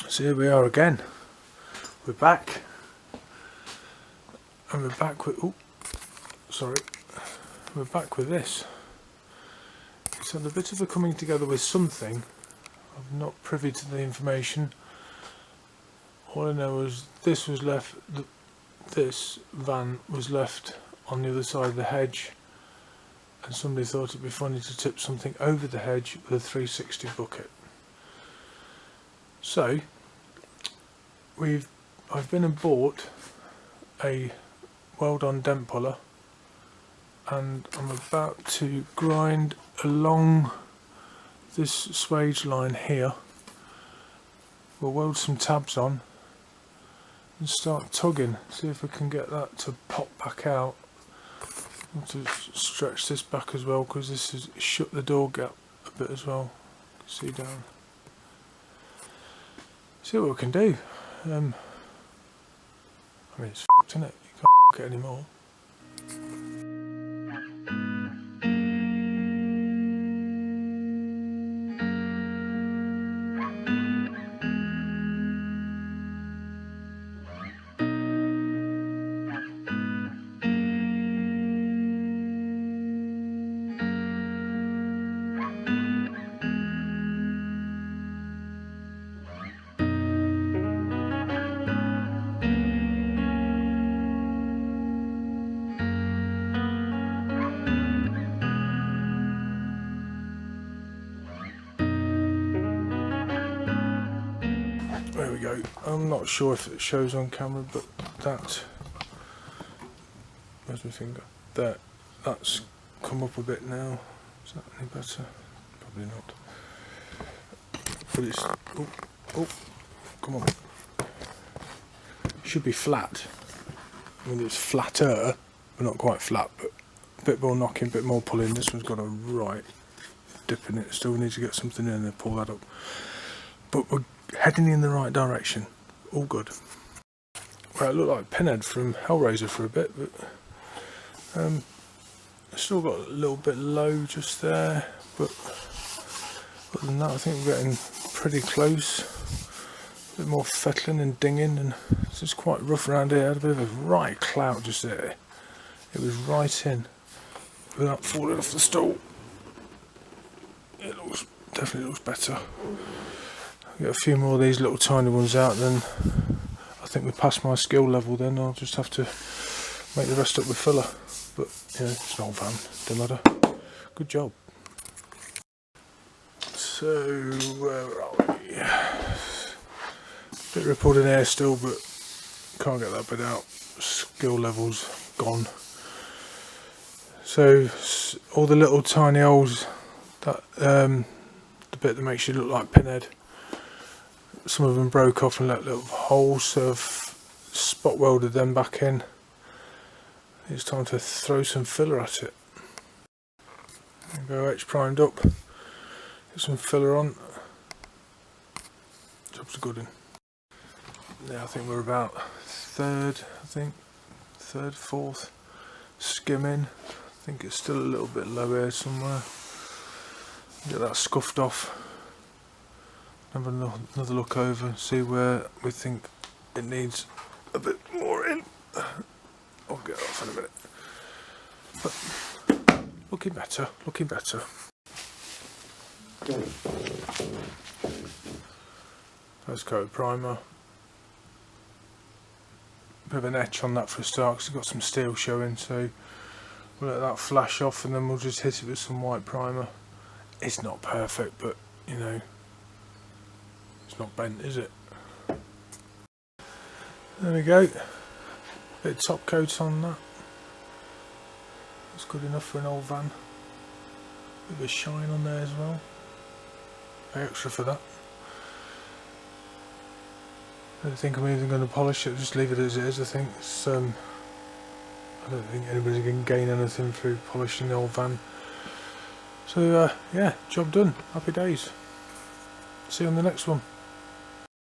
So here we are again. We're back, and we're back with we're back with this. It's had a bit of a coming together with something. I'm not privy to the information. All I know is this was left. This van was left on the other side of the hedge, and somebody thought it'd be funny to tip something over the hedge with a 360 bucket. So I've been and bought a well-done dent puller, and I'm about to grind along this swage line here. We'll weld some tabs on and start tugging, see if we can get that to pop back out. I want to stretch this back as well because this has shut the door gap a bit as well. See down. See what we can do. I mean, it's f***ed, isn't it? You can't get any more. There we go. I'm not sure if it shows on camera, but that, where's my finger? There, that's come up a bit now. Is that any better? Probably not. But it's, oh, come on. Should be flat. I mean, it's flatter, but not quite flat, but a bit more knocking, a bit more pulling. This one's got a right dip in it. Still need to get something in and pull that up. But we're heading in the right direction. All good. Well, it looked like Pinhead from Hellraiser for a bit, but I still got a little bit low just there. But other than that, I think we're getting pretty close. A bit more fettling and dinging, and it's just quite rough around here. I had a bit of a right clout just there. It was right in without falling off the stool. It definitely looks better. Get a few more of these little tiny ones out, then I think we're past my skill level. Then I'll just have to make the rest up with filler. But yeah, it's an old van, doesn't matter. Good job. So where are we? Bit rippled in here still, but can't get that bit out. Skill levels gone. So all the little tiny holes, that the bit that makes you look like Pinhead. Some of them broke off and let little holes, so I've spot welded them back in. It's time to throw some filler at it. There we go, H primed up. Get some filler on. Job's a good one. Yeah, I think we're about third, fourth skimming. I think it's still a little bit low here somewhere. Get that scuffed off. Have another look over, see where we think it needs a bit more in. I'll get off in a minute. But looking better, looking better. First coat of primer. Bit of an etch on that for a start because it's got some steel showing, so we'll let that flash off and then we'll just hit it with some white primer. It's not perfect, but you know, it's not bent, is it? There we go. Bit of top coat on that. It's good enough for an old van. Bit of a shine on there as well. Pay extra for that. I don't think I'm even going to polish it, just leave it as it is. I think it's, I don't think anybody can gain anything through polishing the old van. So yeah, job done. Happy days. See you on the next one.